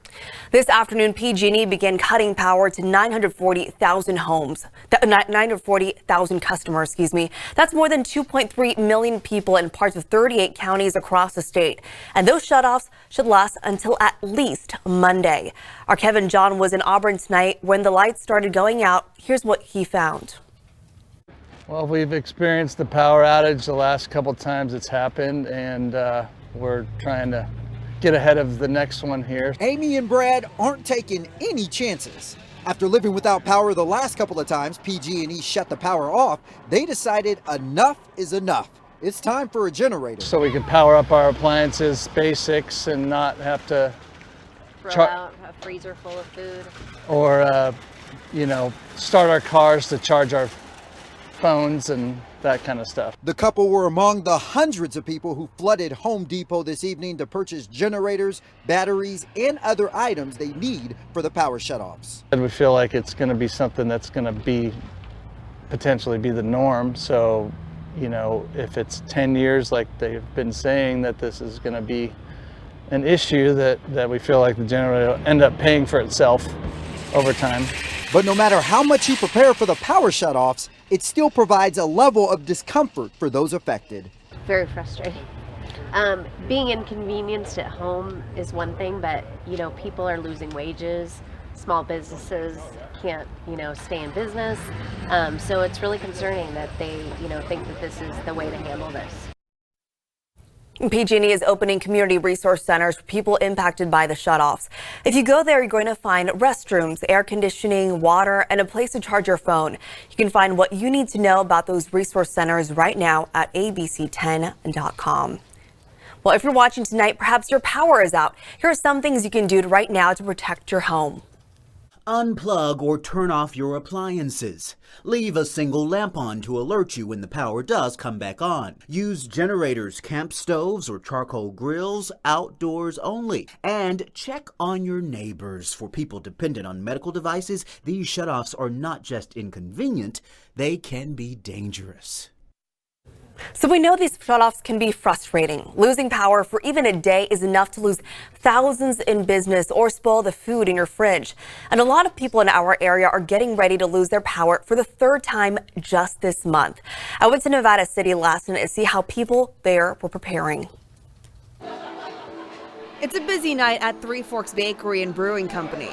This afternoon, PG&E began cutting power to 940,000 homes, 940,000 customers, excuse me. That's more than 2.3 million people in parts of 38 counties across the state. And those shutoffs should last until at least Monday. Our Kevin John was in Auburn tonight when the lights started going out. Here's what he found. Well, we've experienced the power outage the last couple times it's happened, and we're trying to get ahead of the next one here. Amy and Brad aren't taking any chances. After living without power the last couple of times PG&E shut the power off, they decided enough is enough. It's time for a generator. So we can power up our appliances, basics, and not have to throw out a freezer full of food. Or, you know, start our cars to charge our phones and that kind of stuff. The couple were among the hundreds of people who flooded Home Depot this evening to purchase generators, batteries, and other items they need for the power shutoffs. And we feel like it's going to be something that's going to potentially be the norm. So, you know, if it's 10 years like they've been saying that this is going to be an issue, that we feel like the generator will end up paying for itself over time. But no matter how much you prepare for the power shutoffs, it still provides a level of discomfort for those affected. Very frustrating. Being inconvenienced at home is one thing, but, you know, people are losing wages. Small businesses can't, you know, stay in business. So it's really concerning that they, you know, think that this is the way to handle this. PG&E is opening community resource centers for people impacted by the shutoffs. If you go there, you're going to find restrooms, air conditioning, water, and a place to charge your phone. You can find what you need to know about those resource centers right now at abc10.com. Well, if you're watching tonight, perhaps your power is out. Here are some things you can do right now to protect your home. Unplug or turn off your appliances. Leave a single lamp on to alert you when the power does come back on. Use generators, camp stoves, or charcoal grills outdoors only. And check on your neighbors. For people dependent on medical devices, these shutoffs are not just inconvenient, they can be dangerous. So we know these shutoffs can be frustrating. Losing power for even a day is enough to lose thousands in business or spoil the food in your fridge. And a lot of people in our area are getting ready to lose their power for the third time just this month. I went to Nevada City last night to see how people there were preparing. It's a busy night at Three Forks Bakery and Brewing Company.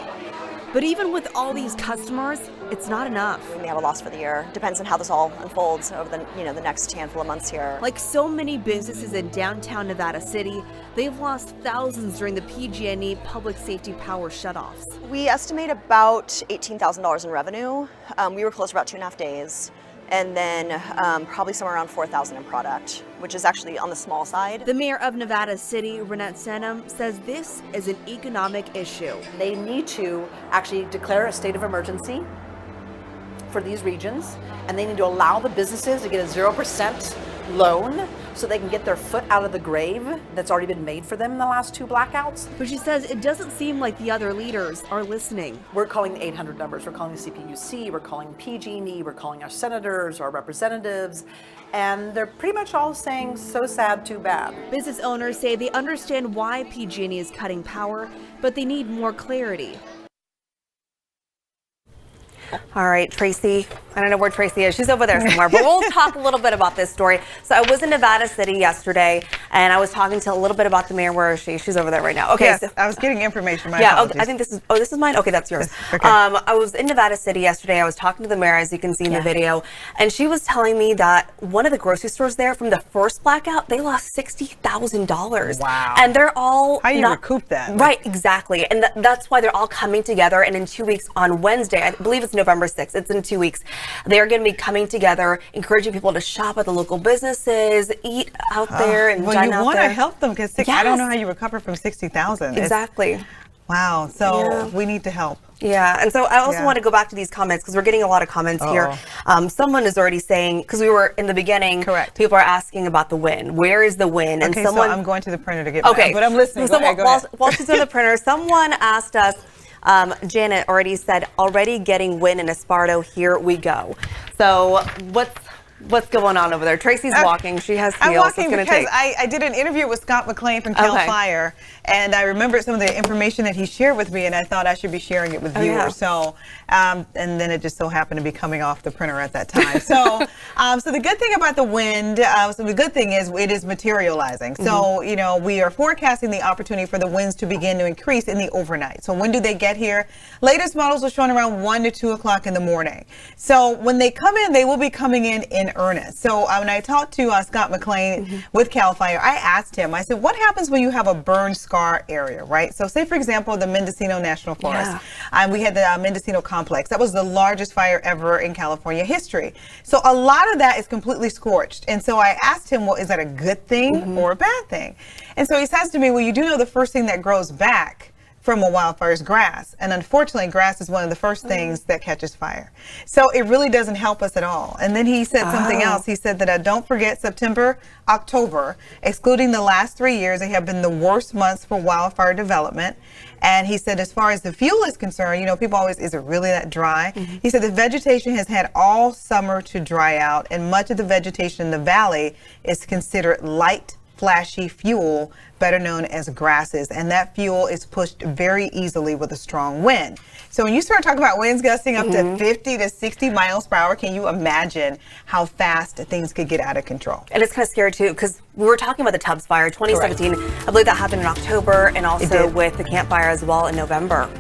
But even with all these customers, it's not enough. We may have a loss for the year. Depends on how this all unfolds over the next handful of months here. Like so many businesses in downtown Nevada City, they've lost thousands during the PG&E public safety power shutoffs. We estimate about $18,000 in revenue. We were closed for about 2.5 days. And then probably somewhere around $4,000 in product, which is actually on the small side. The mayor of Nevada City, Renette Sanam, says this is an economic issue. They need to actually declare a state of emergency for these regions, and they need to allow the businesses to get a 0% loan so they can get their foot out of the grave that's already been made for them in the last 2 blackouts. But she says it doesn't seem like the other leaders are listening. We're calling the 800 numbers, we're calling the CPUC, we're calling PG&E, we're calling our senators, our representatives, and they're pretty much all saying, so sad, too bad. Business owners say they understand why PG&E is cutting power, but they need more clarity. All right, Tracy. I don't know where Tracy is. She's over there somewhere, but we'll talk a little bit about this story. So I was in Nevada City yesterday, and I was talking to a little bit about the mayor. Where is she? She's over there right now. Okay. Yes, so, I was getting information. My yeah, apologies. I think this is mine. Okay, that's yours. Okay. I was in Nevada City yesterday. I was talking to the mayor, as you can see in the video, and she was telling me that one of the grocery stores there from the first blackout, they lost $60,000. Wow. And they're all How do you recoup that? Right, exactly. And that's why they're all coming together. And in 2 weeks on Wednesday, I believe it's November 6th, it's in 2 weeks, they're going to be coming together, encouraging people to shop at the local businesses, eat out there, and well, dine you out want there. to help them because I don't know how you recover from 60,000. Exactly. Wow. So we need to help. Yeah, and so I also want to go back to these comments because we're getting a lot of comments here. Someone is already saying, because we were in the beginning, people are asking about the win. Where is the win? And Okay, someone, so I'm going to the printer to get mine, but I'm listening. So Go ahead. while she's in the printer, someone asked us, Janet already said, already getting win in Esparto, here we go. So what's going on over there? Tracy's walking. She has heels. I'm walking it's gonna because take. I did an interview with Scott McLean from Cal Fire, and I remembered some of the information that he shared with me, and I thought I should be sharing it with viewers. Yeah. So, and then it just so happened to be coming off the printer at that time. So, so the good thing about the wind, so the good thing is it is materializing. So, you know, we are forecasting the opportunity for the winds to begin to increase in the overnight. So when do they get here? Latest models are showing around 1 to 2 o'clock in the morning. So when they come in, they will be coming in earnest. So when I talked to Scott McLean with Cal Fire, I asked him, I said, what happens when you have a burn scar area, right? So say, for example, the Mendocino National Forest. We had the Mendocino Complex. That was the largest fire ever in California history. So a lot of that is completely scorched. And so I asked him, well, is that a good thing or a bad thing? And so he says to me, well, you do know the first thing that grows back from a wildfire is grass. And unfortunately, grass is one of the first things that catches fire. So it really doesn't help us at all. And then he said something else. He said that don't forget September, October, excluding the last 3 years, they have been the worst months for wildfire development. And he said, as far as the fuel is concerned, you know, people always, is it really that dry? He said the vegetation has had all summer to dry out, and much of the vegetation in the valley is considered light, flashy fuel, better known as grasses, and that fuel is pushed very easily with a strong wind. So when you start talking about winds gusting up to 50 to 60 miles per hour, can you imagine how fast things could get out of control? And it's kind of scary too, because we were talking about the Tubbs fire, 2017. I believe that happened in October, and also with the Camp Fire as well in November.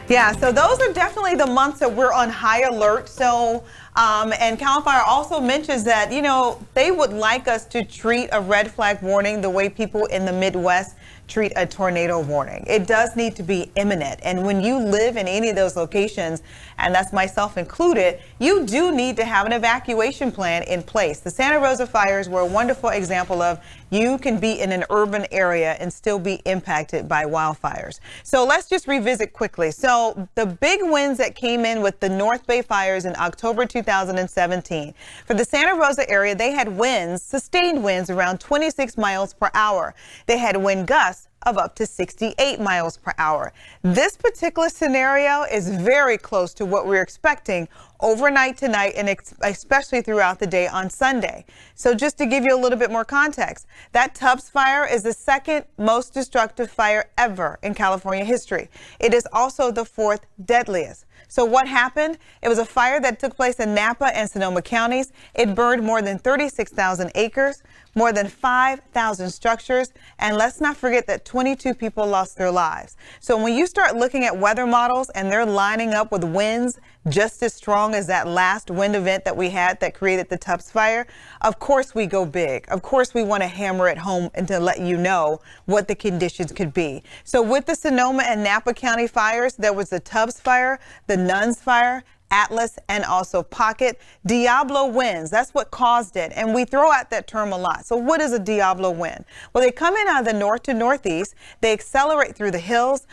Yeah, so those are definitely the months that we're on high alert. So, and Cal Fire also mentions that, you know, they would like us to treat a red flag warning the way people in the Midwest treat a tornado warning. It does need to be imminent. And when you live in any of those locations, and that's myself included, you do need to have an evacuation plan in place. The Santa Rosa fires were a wonderful example of you can be in an urban area and still be impacted by wildfires. So let's just revisit quickly. So the big winds that came in with the North Bay fires in October 2017. For the Santa Rosa area, they had winds, sustained winds around 26 miles per hour. They had wind gusts of up to 68 miles per hour. This particular scenario is very close to what we're expecting overnight tonight and especially throughout the day on Sunday. So just to give you a little bit more context, that Tubbs fire is the second most destructive fire ever in California history. It is also the fourth deadliest. So what happened? It was a fire that took place in Napa and Sonoma counties. It burned more than 36,000 acres, more than 5,000 structures, and let's not forget that 22 people lost their lives. So when you start looking at weather models and they're lining up with winds just as strong as that last wind event that we had that created the Tubbs fire, of course we go big. Of course we want to hammer it home and to let you know what the conditions could be. So with the Sonoma and Napa County fires, there was the Tubbs fire, the Nuns fire, Atlas, and also Pocket. Diablo winds, that's what caused it. And we throw out that term a lot. So what is a Diablo wind? Well, they come in out of the north to northeast. They accelerate through the hills.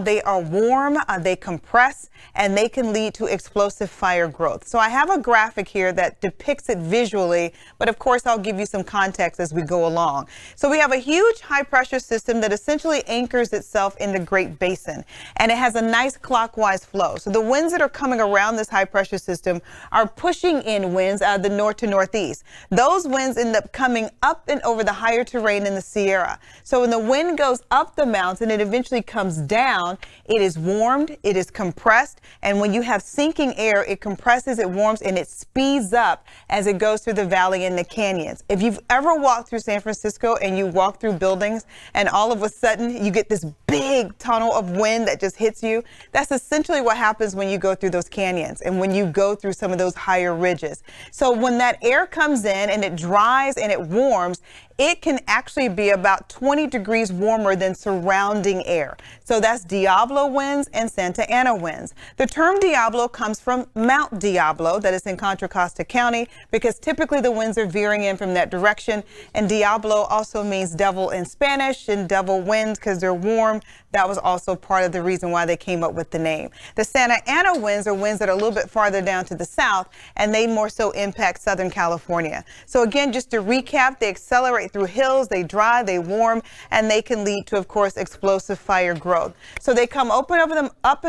They are warm, they compress, and they can lead to explosive fire growth. So I have a graphic here that depicts it visually, but of course I'll give you some context as we go along. So we have a huge high pressure system that essentially anchors itself in the Great Basin, and it has a nice clockwise flow. So the winds that are coming around this high pressure system are pushing in winds out of the north to northeast. Those winds end up coming up and over the higher terrain in the Sierra. So when the wind goes up the mountain, it eventually comes down. It is warmed, it is compressed, and when you have sinking air, it compresses, it warms, and it speeds up as it goes through the valley and the canyons. If you've ever walked through San Francisco and you walk through buildings and all of a sudden you get this big tunnel of wind that just hits you, that's essentially what happens when you go through those canyons and when you go through some of those higher ridges. So when that air comes in and it dries and it warms, it can actually be about 20 degrees warmer than surrounding air. So that's Diablo winds and Santa Ana winds. The term Diablo comes from Mount Diablo, that is in Contra Costa County, because typically the winds are veering in from that direction. And Diablo also means devil in Spanish, and devil winds because they're warm. That was also part of the reason why they came up with the name. The Santa Ana winds are winds that are a little bit farther down to the south, and they more so impact Southern California. So again, just to recap, they accelerate through hills, they dry, they warm, and they can lead to, of course, explosive fire growth. So they come up and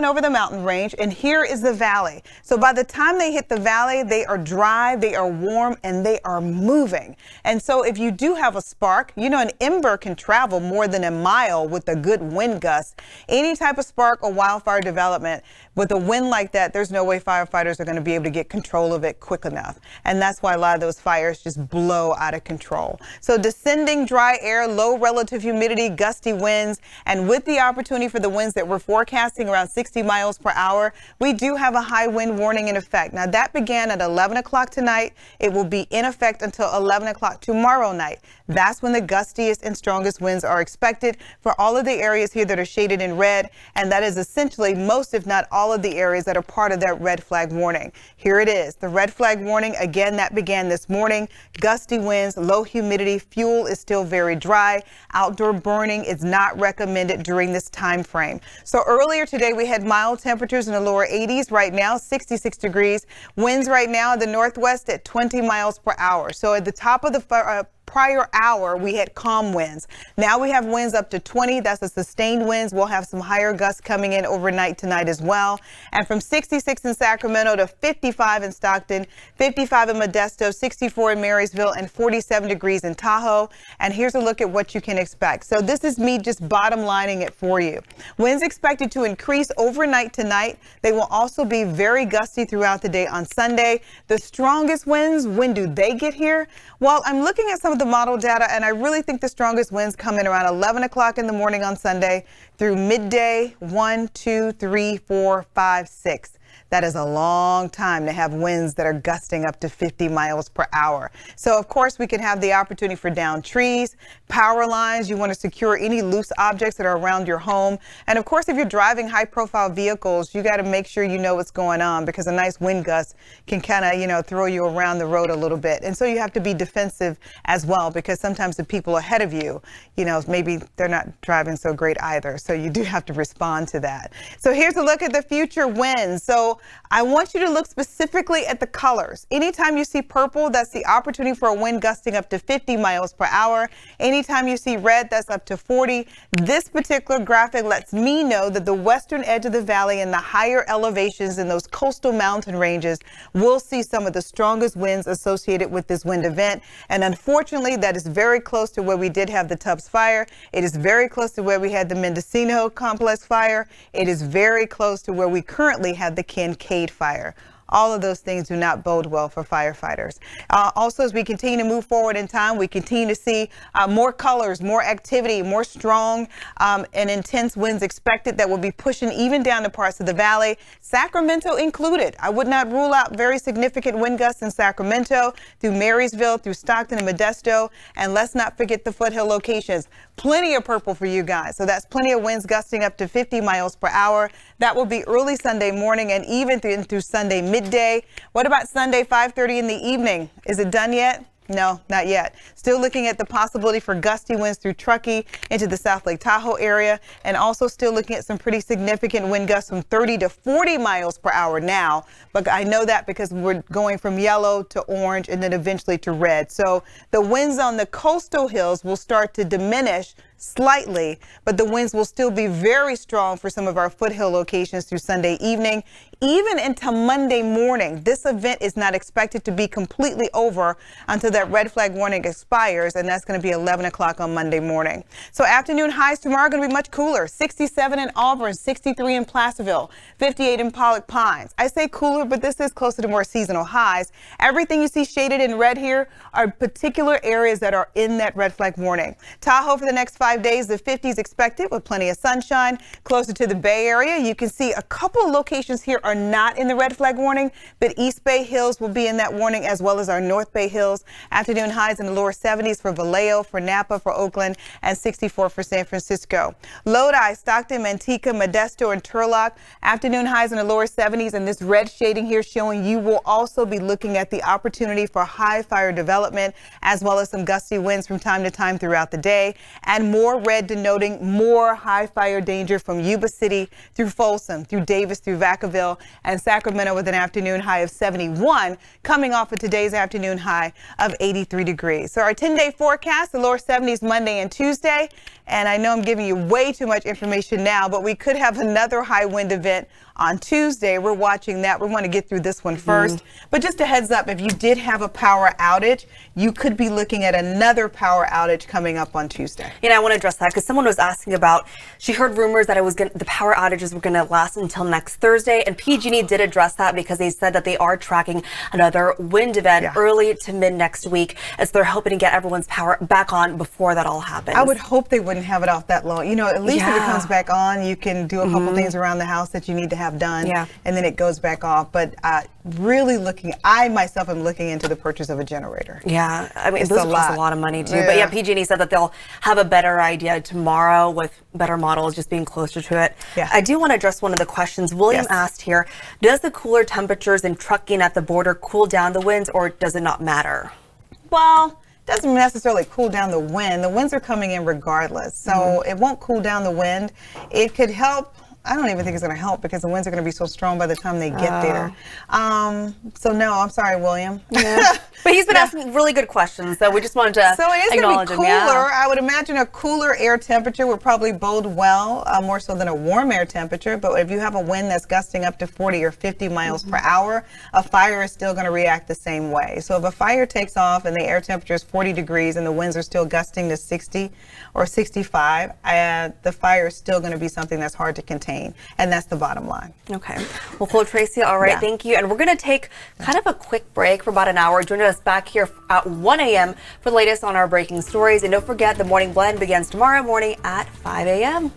over the mountain range, and here is the valley. So by the time they hit the valley, they are dry, they are warm, and they are moving. And so if you do have a spark, you know, an ember can travel more than a mile with a good wind gust. Any type of spark or wildfire development with a wind like that, there's no way firefighters are going to be able to get control of it quick enough. And that's why a lot of those fires just blow out of control. So descending dry air, low relative humidity, gusty winds, and with the opportunity for the winds that we're forecasting around 60 miles per hour, we do have a high wind warning in effect. Now that began at 11 o'clock tonight. It will be in effect until 11 o'clock tomorrow night. That's when the gustiest and strongest winds are expected for all of the areas here that are shaded in red. And that is essentially most, if not all, of the areas that are part of that red flag warning. Here it is. The red flag warning, again, that began this morning. Gusty winds, low humidity, fuel is still very dry. Outdoor burning is not recommended during this time frame. So earlier today, we had mild temperatures in the lower 80s. Right now, 66 degrees. Winds right now in the northwest at 20 miles per hour. So at the top of the prior hour, we had calm winds. Now we have winds up to 20. That's a sustained winds. We'll have some higher gusts coming in overnight tonight as well. And from 66 in Sacramento to 55 in Stockton, 55 in Modesto, 64 in Marysville, and 47 degrees in Tahoe. And here's a look at what you can expect. So this is me just bottom lining it for you. Winds expected to increase overnight tonight. They will also be very gusty throughout the day on Sunday. The strongest winds, when do they get here? Well, I'm looking at some of the model data, and I really think the strongest winds come in around 11 o'clock in the morning on Sunday through midday, 1, 2, 3, 4, 5, 6. That is a long time to have winds that are gusting up to 50 miles per hour. So, of course, we can have the opportunity for downed trees, power lines. You want to secure any loose objects that are around your home. And, of course, if you're driving high-profile vehicles, you got to make sure you know what's going on, because a nice wind gust can kind of, throw you around the road a little bit. And so you have to be defensive as well, because sometimes the people ahead of you, maybe they're not driving so great either. So you do have to respond to that. So here's a look at the future winds. So purple, I want you to look specifically at the colors. Anytime you see purple, that's the opportunity for a wind gusting up to 50 miles per hour. Anytime you see red, that's up to 40. This particular graphic lets me know that the western edge of the valley and the higher elevations in those coastal mountain ranges will see some of the strongest winds associated with this wind event. And unfortunately, that is very close to where we did have the Tubbs fire. It is very close to where we had the Mendocino complex fire. It is very close to where we currently have the Kincade fire. All of those things do not bode well for firefighters. Also, as we continue to move forward in time, we continue to see more colors, more activity, more strong and intense winds expected that will be pushing even down to parts of the valley, Sacramento included. I would not rule out very significant wind gusts in Sacramento, through Marysville, through Stockton and Modesto, and let's not forget the foothill locations. Plenty of purple for you guys. So that's plenty of winds gusting up to 50 miles per hour. That will be early Sunday morning and even through Sunday midday. What about Sunday 5:30 in the evening? Is it done yet? No, not yet. Still looking at the possibility for gusty winds through Truckee into the South Lake Tahoe area, and also still looking at some pretty significant wind gusts from 30 to 40 miles per hour now. But I know that because we're going from yellow to orange and then eventually to red. So the winds on the coastal hills will start to diminish slightly, but the winds will still be very strong for some of our foothill locations through Sunday evening, even into Monday morning. This event is not expected to be completely over until that red flag warning expires, and that's going to be 11 o'clock on Monday morning. So afternoon highs tomorrow are going to be much cooler. 67 in Auburn, 63 in Placerville, 58 in Pollock Pines. I say cooler, but this is closer to more seasonal highs. Everything you see shaded in red here are particular areas that are in that red flag warning. Tahoe for the next 5 days, the 50s expected with plenty of sunshine. Closer to the Bay Area, you can see a couple of locations here are not in the red flag warning, but East Bay Hills will be in that warning, as well as our North Bay Hills. Afternoon highs in the lower 70s for Vallejo, for Napa, for Oakland, and 64 for San Francisco. Lodi, Stockton, Manteca, Modesto, and Turlock. Afternoon highs in the lower 70s, and this red shading here showing you will also be looking at the opportunity for high fire development, as well as some gusty winds from time to time throughout the day, and more red denoting more high fire danger from Yuba City through Folsom, through Davis, through Vacaville, and Sacramento with an afternoon high of 71, coming off of today's afternoon high of 83 degrees. So our 10-day forecast, the lower 70s Monday and Tuesday. And I know I'm giving you way too much information now, but we could have another high wind event on Tuesday. We're watching that. We want to get through this one first. But just a heads up, if you did have a power outage, you could be looking at another power outage coming up on Tuesday. You know, I want to address that because someone was asking about, she heard rumors that the power outages were going to last until next Thursday, and PG&E did address that because they said that they are tracking another wind event early to mid next week, as they're hoping to get everyone's power back on before that all happens. I would hope they wouldn't have it off that long. You know, at least if it comes back on, you can do a couple things around the house that you need to have done, and then it goes back off. But really I myself am looking into the purchase of a generator. Yeah, I mean, those cost a lot of money too. But yeah, PG&E said that they'll have a better idea tomorrow with better models just being closer to it. I do want to address one of the questions William asked here. Does the cooler temperatures and trucking at the border cool down the winds, or does it not matter? Well, doesn't necessarily cool down the wind. The winds are coming in regardless, so it won't cool down the wind. It could help. I don't even think it's going to help because the winds are going to be so strong by the time they get there. So no, I'm sorry, William. But he's been asking really good questions, so we just wanted to So it is going to be cooler. him. I would imagine a cooler air temperature would probably bode well, more so than a warm air temperature. But if you have a wind that's gusting up to 40 or 50 miles per hour, a fire is still going to react the same way. So if a fire takes off and the air temperature is 40 degrees and the winds are still gusting to 60 or 65, the fire is still going to be something that's hard to contain. And that's the bottom line. Okay. Well, Cole Tracy, all right, thank you. And we're going to take kind of a quick break for about an hour. Join us back here at 1 a.m. for the latest on our breaking stories. And don't forget, the Morning Blend begins tomorrow morning at 5 a.m.